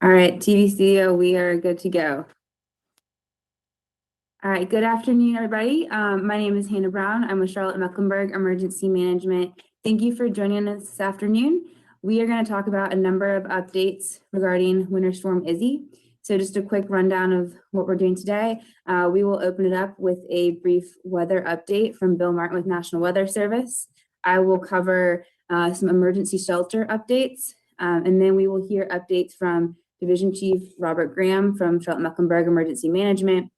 All right, TVCO, we are good to go. All right, good afternoon, everybody. My name is Hannah Brown. I'm with Charlotte-Mecklenburg Emergency Management. Thank you for joining us this afternoon. We are going to talk about a number of updates regarding Winter Storm Izzy. So just a quick rundown of what we're doing today. We will open it up with a brief weather update from Bill Martin with National Weather Service. I will cover some emergency shelter updates, and then we will hear updates from Division Chief Robert Graham from Charlotte-Mecklenburg Emergency Management,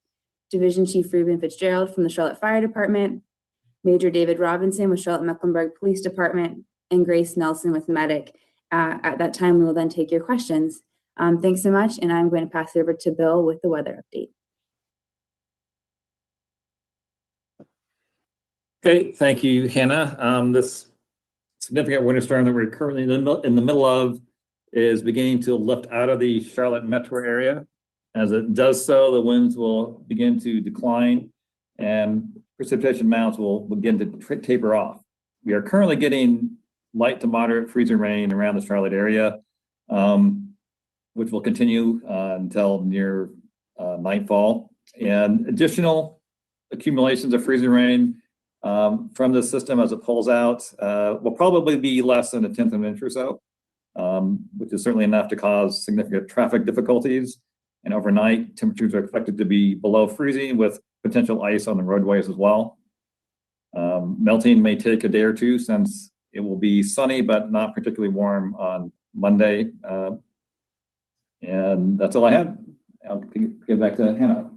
Division Chief Ruben Fitzgerald from the Charlotte Fire Department, Major David Robinson with Charlotte-Mecklenburg Police Department, and Grace Nelson with Medic. At that time, we will then take your questions. Thanks so much, and I'm going to pass it over to Bill with the weather update. Okay, thank you, Hannah. This significant winter storm that we're currently in the middle of is beginning to lift out of the Charlotte metro area. As it does so, the winds will begin to decline and precipitation amounts will begin to taper off. We are currently getting light to moderate freezing rain around the Charlotte area, which will continue until near nightfall. And additional accumulations of freezing rain from the system as it pulls out will probably be less than 1/10 of an inch or so, which is certainly enough to cause significant traffic difficulties. And overnight, temperatures are expected to be below freezing with potential ice on the roadways as well. Melting may take a day or two since it will be sunny but not particularly warm on Monday. And that's all I have. I'll get back to Hannah.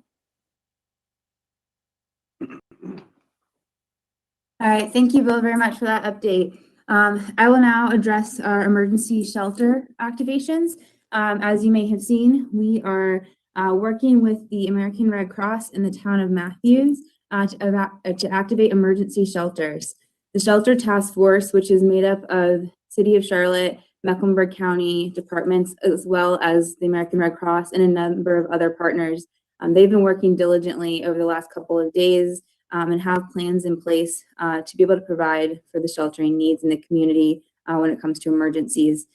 All right, thank you, Bill, very much for that update. I will now address our emergency shelter activations. As you may have seen, we are working with the American Red Cross in the town of Matthews to activate emergency shelters. The shelter task force, which is made up of City of Charlotte, Mecklenburg County departments, as well as the American Red Cross and a number of other partners, they've been working diligently over the last couple of days and have plans in place to be able to provide for the sheltering needs in the community when it comes to emergencies.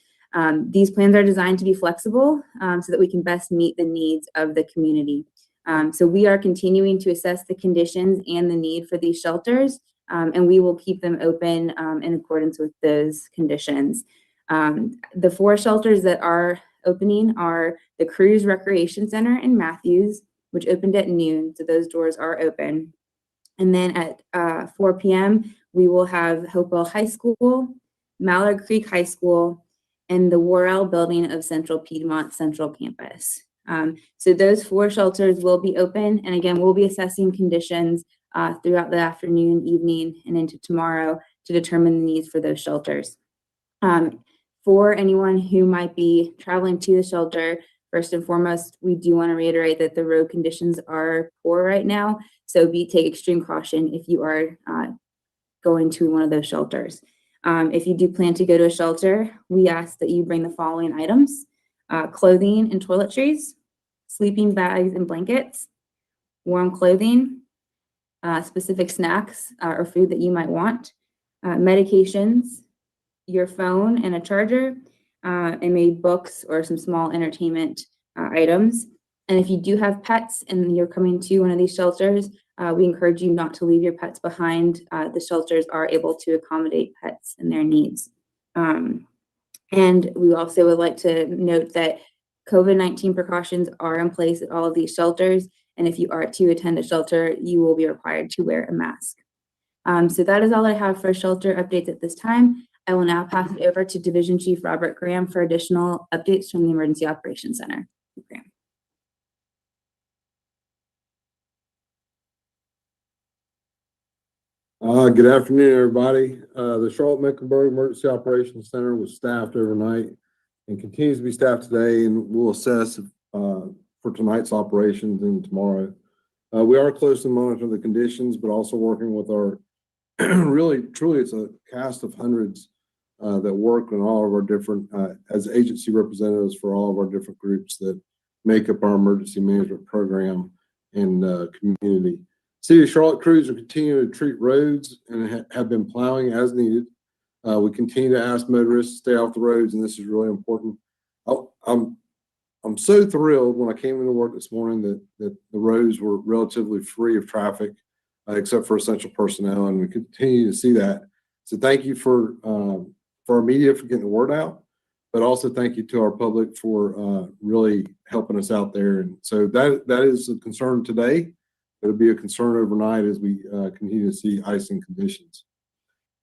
These plans are designed to be flexible so that we can best meet the needs of the community. So we are continuing to assess the conditions and the need for these shelters, and we will keep them open in accordance with those conditions. The 4 shelters that are opening are the Cruise Recreation Center in Matthews, which opened at noon, so those doors are open. And then at 4 p.m., we will have Hopewell High School, Mallard Creek High School, and the Worrell building of Central Piedmont Central Campus. So those 4 shelters will be open. And again, we'll be assessing conditions throughout the afternoon, evening, and into tomorrow to determine the needs for those shelters. For anyone who might be traveling to the shelter, first and foremost, we do want to reiterate that the road conditions are poor right now. So take extreme caution if you are going to one of those shelters. If you do plan to go to a shelter, we ask that you bring the following items: clothing and toiletries, sleeping bags and blankets, warm clothing, specific snacks or food that you might want, medications, your phone and a charger, and maybe books or some small entertainment items. And if you do have pets and you're coming to one of these shelters, we encourage you not to leave your pets behind. The shelters are able to accommodate pets and their needs. And we also would like to note that COVID-19 precautions are in place at all of these shelters. And if you are to attend a shelter, you will be required to wear a mask. So that is all I have for shelter updates at this time. I will now pass it over to Division Chief Robert Graham for additional updates from the Emergency Operations Center. Graham. Good afternoon, everybody. The Charlotte-Mecklenburg Emergency Operations Center was staffed overnight and continues to be staffed today, and we'll assess for tonight's operations and tomorrow. We are closely monitoring the conditions, but also working with our truly, it's a cast of hundreds that work in all of our different, as agency representatives for all of our different groups that make up our emergency management program and community. City of Charlotte crews are continuing to treat roads and have been plowing as needed. We continue to ask motorists to stay off the roads, and this is really important. I'm so thrilled when I came into work this morning that the roads were relatively free of traffic, except for essential personnel, and we continue to see that. So thank you for our media for getting the word out, but also thank you to our public for really helping us out there. And so that is a concern today. It'll be a concern overnight as we continue to see icing conditions.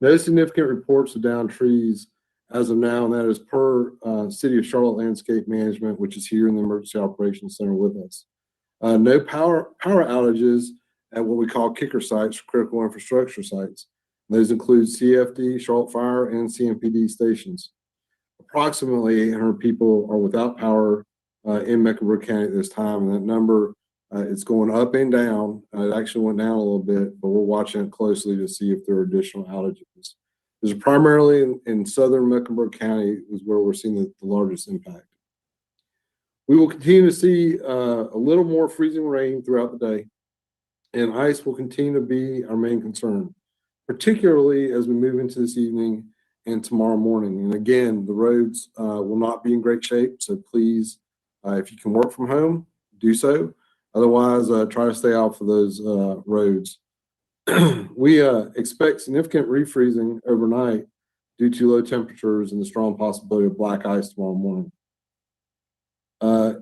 No significant reports of downed trees as of now, and that is per City of Charlotte Landscape Management, which is here in the Emergency Operations Center with us. No power outages at what we call kicker sites, critical infrastructure sites. Those include CFD, Charlotte Fire, and CMPD stations. Approximately 800 people are without power in Mecklenburg County at this time, and that number it's going up and down. It actually went down a little bit, but we're watching it closely to see if there are additional outages. This is primarily in southern Mecklenburg County is where we're seeing the largest impact. We will continue to see a little more freezing rain throughout the day, and ice will continue to be our main concern, particularly as we move into this evening and tomorrow morning. And again, the roads will not be in great shape, so please, if you can work from home, do so. Otherwise, try to stay off of those roads. We expect significant refreezing overnight due to low temperatures and the strong possibility of black ice tomorrow morning. I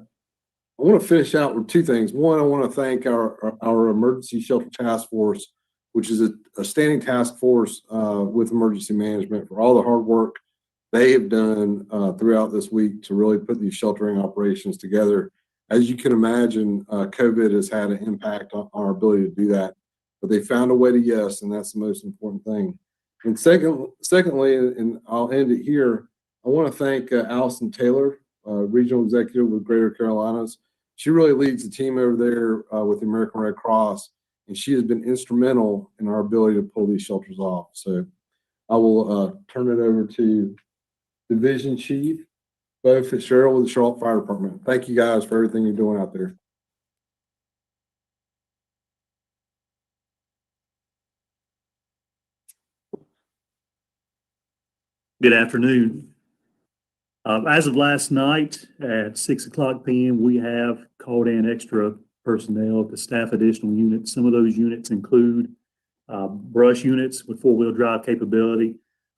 want to finish out with two things. One, I want to thank our Emergency Shelter Task Force, which is a standing task force with emergency management, for all the hard work they have done throughout this week to really put these sheltering operations together. As you can imagine, COVID has had an impact on our ability to do that, but they found a way to yes, and that's the most important thing. And secondly, and I'll end it here, I want to thank Allison Taylor, Regional Executive with Greater Carolinas. She really leads the team over there with the American Red Cross, and she has been instrumental in our ability to pull these shelters off. So I will turn it over to Division Chief Bo Fitzgerald with the Charlotte Fire Department. Thank you guys for everything you're doing out there. Good afternoon. As of last night at 6:00 p.m., we have called in extra personnel to staff additional units. Some of those units include brush units with four-wheel drive capability.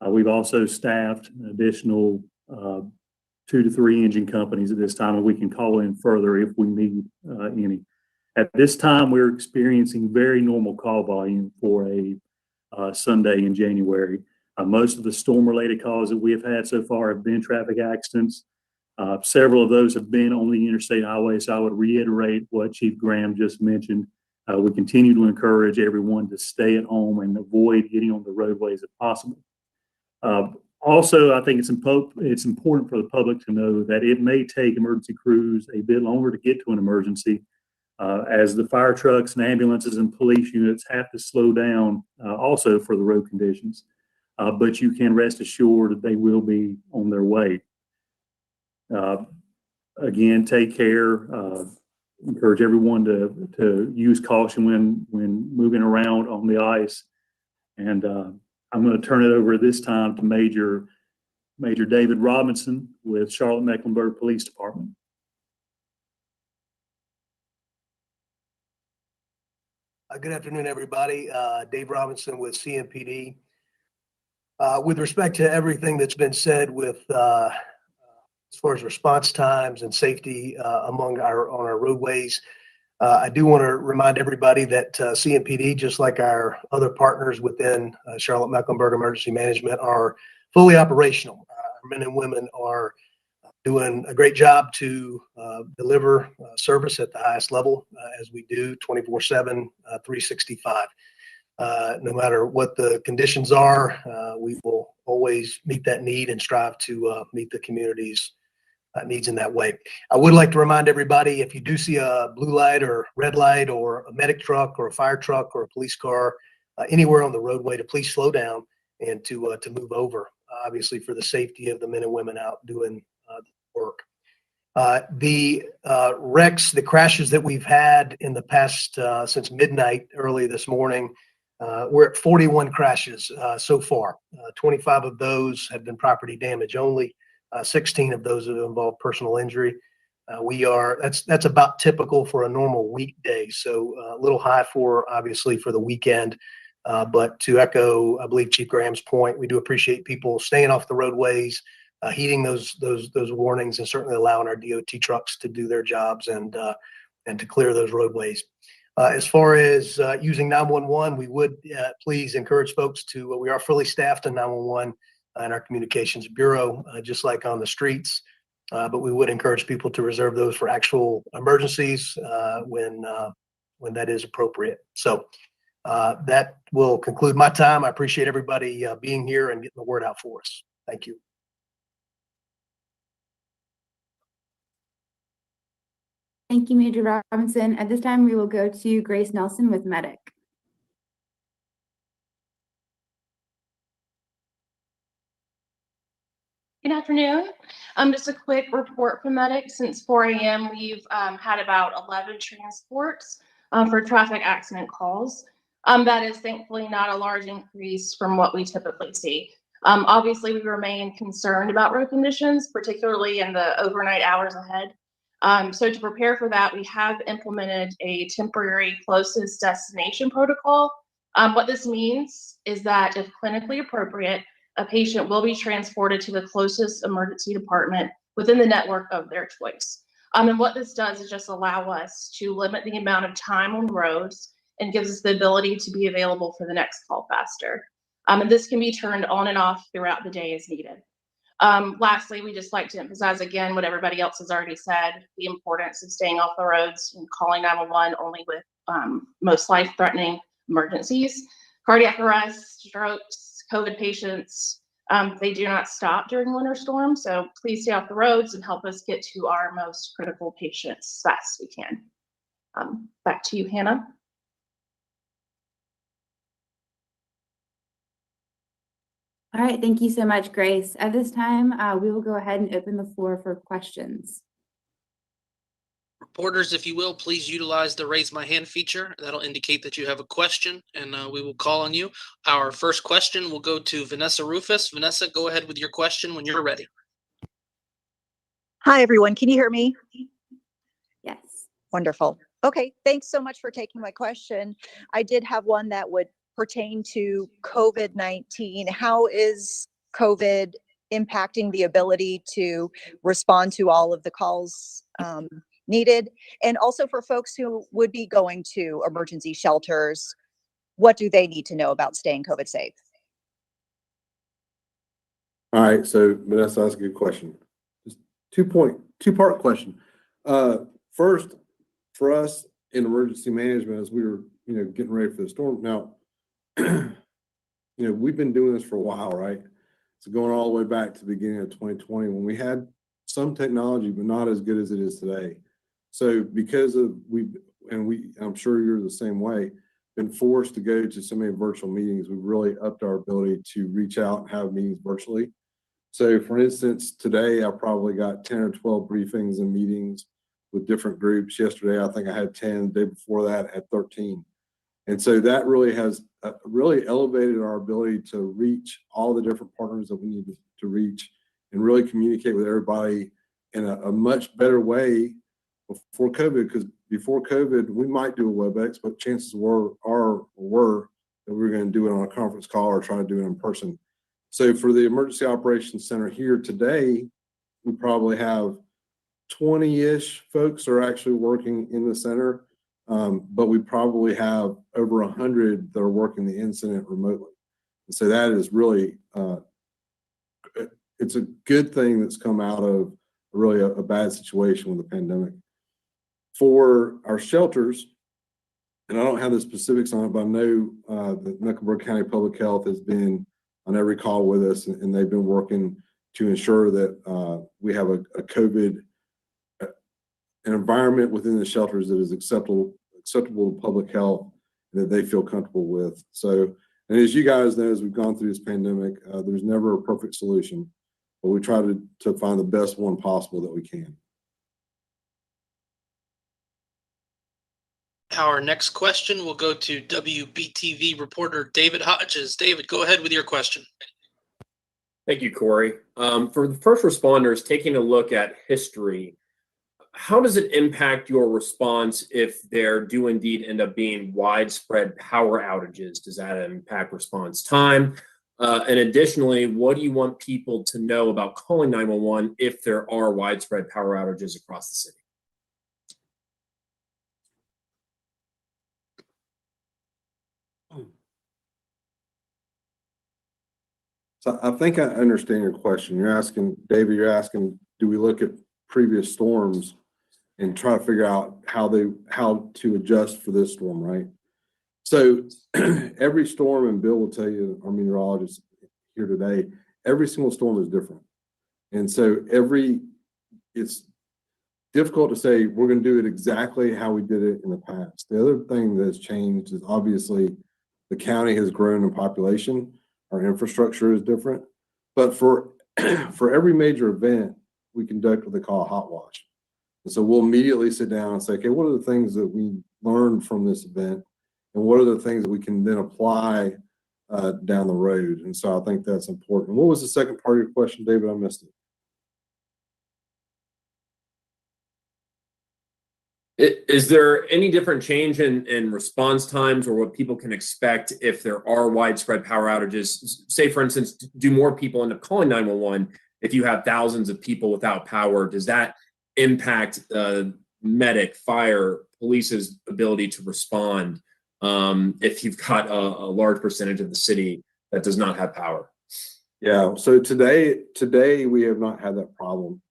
We've also staffed an additional 2 to 3 engine companies at this time, and we can call in further if we need any. At this time, we're experiencing very normal call volume for a Sunday in January. Most of the storm-related calls that we have had so far have been traffic accidents. Several of those have been on the interstate highway, so I would reiterate what Chief Graham just mentioned. We continue to encourage everyone to stay at home and avoid getting on the roadways if possible. Also, I think it's important for the public to know that it may take emergency crews a bit longer to get to an emergency, as the fire trucks and ambulances and police units have to slow down also for the road conditions. But you can rest assured that they will be on their way. Again, take care. Encourage everyone to use caution when moving around on the ice. And I'm going to turn it over this time to Major David Robinson with Charlotte-Mecklenburg Police Department. Good afternoon, everybody. Dave Robinson with CMPD. With respect to everything that's been said with as far as response times and safety on our roadways, I do want to remind everybody that CMPD, just like our other partners within Charlotte-Mecklenburg Emergency Management, are fully operational. Our men and women are doing a great job to deliver service at the highest level as we do 24/7, 365. No matter what the conditions are, we will always meet that need and strive to meet the community's needs in that way. I would like to remind everybody, if you do see a blue light or red light or a medic truck or a fire truck or a police car anywhere on the roadway, to please slow down and to move over, obviously for the safety of the men and women out doing work. The wrecks, the crashes that we've had in the past since midnight early this morning, we're at 41 crashes so far. 25 of those have been property damage only. 16 of those have involved personal injury. That's about typical for a normal weekday. So a little high obviously for the weekend. But to echo, I believe Chief Graham's point, we do appreciate people staying off the roadways, heeding those warnings, and certainly allowing our DOT trucks to do their jobs and to clear those roadways. As far as using 911, we would please encourage folks we are fully staffed in 911 in our communications bureau, just like on the streets. But we would encourage people to reserve those for actual emergencies when that is appropriate. So that will conclude my time. I appreciate everybody being here and getting the word out for us. Thank you. Thank you, Major Robinson. At this time, we will go to Grace Nelson with Medic. Good afternoon. Just a quick report from Medic. Since 4 a.m., we've had about 11 transports for traffic accident calls. That is thankfully not a large increase from what we typically see. Obviously, we remain concerned about road conditions, particularly in the overnight hours ahead. So to prepare for that, we have implemented a temporary closest destination protocol. What this means is that if clinically appropriate, a patient will be transported to the closest emergency department within the network of their choice. And what this does is just allow us to limit the amount of time on the roads and gives us the ability to be available for the next call faster. And this can be turned on and off throughout the day as needed. Lastly, we just like to emphasize again what everybody else has already said, the importance of staying off the roads and calling 911 only with most life-threatening emergencies. Cardiac arrest, strokes, COVID patients, they do not stop during winter storms, so please stay off the roads and help us get to our most critical patients as fast as we can. Back to you, Hannah. All right, thank you so much, Grace. At this time, we will go ahead and open the floor for questions. Reporters, if you will, please utilize the raise my hand feature. That'll indicate that you have a question, and we will call on you. Our first question will go to Vanessa Rufus. Vanessa, go ahead with your question when you're ready. Hi, everyone. Can you hear me? Yes. Wonderful. Okay, thanks so much for taking my question. I did have one that would pertain to COVID-19. How is COVID impacting the ability to respond to all of the calls needed? And also for folks who would be going to emergency shelters, what do they need to know about staying COVID safe? All right, so Vanessa, that's a good question. Just two-part question. First, for us in emergency management, as we were, getting ready for the storm. Now, we've been doing this for a while, right? So going all the way back to the beginning of 2020, when we had some technology, but not as good as it is today. So because of I'm sure you're the same way, been forced to go to so many virtual meetings, we've really upped our ability to reach out and have meetings virtually. So for instance, today I probably got 10 or 12 briefings and meetings with different groups. Yesterday, I think I had 10. The day before that, I had 13. And so that really has really elevated our ability to reach all the different partners that we need to reach and really communicate with everybody in a much better way before COVID. Because before COVID, we might do a WebEx, but chances were that we were going to do it on a conference call or try to do it in person. So for the Emergency Operations Center here today, we probably have 20-ish folks are actually working in the center. But we probably have over 100 that are working the incident remotely. And so that is really, it's a good thing that's come out of really a bad situation with the pandemic. For our shelters, and I don't have the specifics on it, but I know that Mecklenburg County Public Health has been on every call with us, and they've been working to ensure that we have a COVID an environment within the shelters that is acceptable to public health and that they feel comfortable with. So, and as you guys know, as we've gone through this pandemic, there's never a perfect solution, but we try to find the best one possible that we can. Our next question will go to WBTV reporter David Hodges. David, go ahead with your question. Thank you, Corey. For the first responders, taking a look at history, how does it impact your response if there do indeed end up being widespread power outages? Does that impact response time? And additionally, what do you want people to know about calling 911 if there are widespread power outages across the city? So I think I understand your question. You're asking, David, you're asking, do we look at previous storms and try to figure out how to adjust for this storm, right? So every storm, and Bill will tell you, our meteorologist here today, every single storm is different. And so it's difficult to say we're going to do it exactly how we did it in the past. The other thing that's changed is obviously the county has grown in population. Our infrastructure is different. But for every major event, we conduct what they call a hot wash. And so we'll immediately sit down and say, okay, what are the things that we learned from this event? And what are the things that we can then apply down the road? And so I think that's important. What was the second part of your question, David? I missed it. Is there any different change in response times or what people can expect if there are widespread power outages? Say, for instance, do more people end up calling 911 if you have thousands of people without power? Does that impact medic, fire, police's ability to respond if you've got a large percentage of the city that does not have power? Yeah, so today we have not had that problem.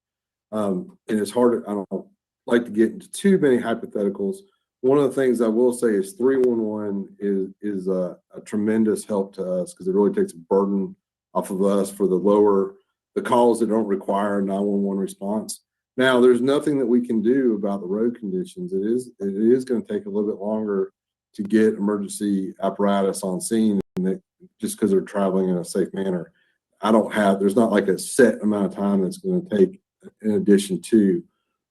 And it's hard, I don't like to get into too many hypotheticals. One of the things I will say is 311 is a tremendous help to us because it really takes a burden off of us for the calls that don't require a 911 response. Now, there's nothing that we can do about the road conditions. It is going to take a little bit longer to get emergency apparatus on scene, and just because they're traveling in a safe manner. There's not like a set amount of time that's going to take in addition to,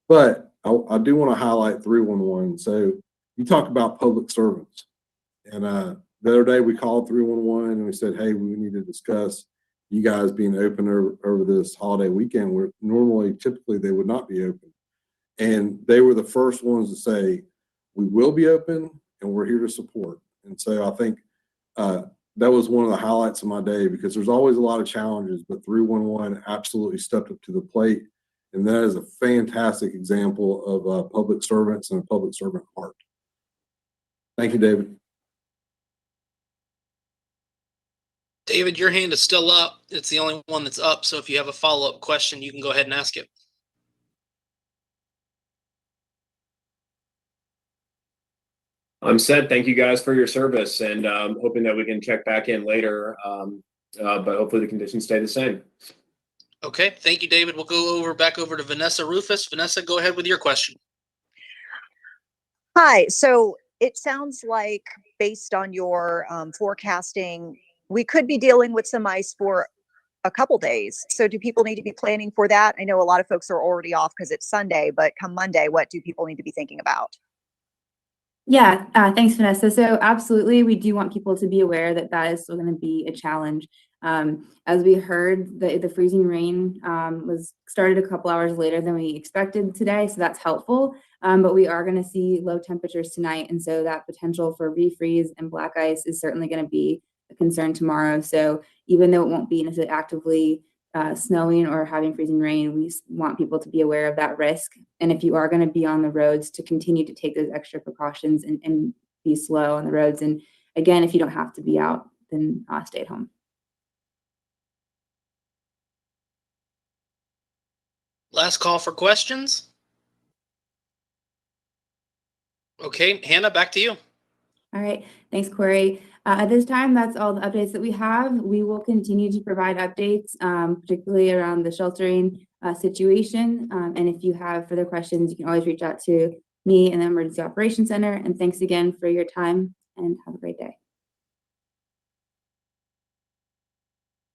but I do want to highlight 311. So you talk about public servants, and the other day we called 311 and we said, hey, we need to discuss you guys being open over this holiday weekend where typically they would not be open. And they were the first ones to say, we will be open and we're here to support. And so I think that was one of the highlights of my day because there's always a lot of challenges, but 311 absolutely stepped up to the plate. And that is a fantastic example of public servants and a public servant heart. Thank you, David. David, your hand is still up. It's the only one that's up. So if you have a follow-up question, you can go ahead and ask it. I'm set. Thank you guys for your service, and hoping that we can check back in later, but hopefully the conditions stay the same. Okay, thank you, David. We'll go back over to Vanessa Rufus. Vanessa, go ahead with your question. Hi, so it sounds like based on your forecasting, we could be dealing with some ice for a couple days. So do people need to be planning for that? I know a lot of folks are already off because it's Sunday, but come Monday, what do people need to be thinking about? Yeah, thanks, Vanessa. So absolutely, we do want people to be aware that that is still going to be a challenge. As we heard, the freezing rain was started a couple hours later than we expected today, so that's helpful. But we are going to see low temperatures tonight, and so that potential for refreeze and black ice is certainly going to be a concern tomorrow. So even though it won't be necessarily actively snowing or having freezing rain, we want people to be aware of that risk. And if you are going to be on the roads, to continue to take those extra precautions and be slow on the roads. And again, if you don't have to be out, then stay at home. Last call for questions. Okay, Hannah, back to you. All right. Thanks, Corey. At this time, that's all the updates that we have. We will continue to provide updates, particularly around the sheltering situation. And if you have further questions, you can always reach out to me in the Emergency Operations Center. And thanks again for your time, and have a great day.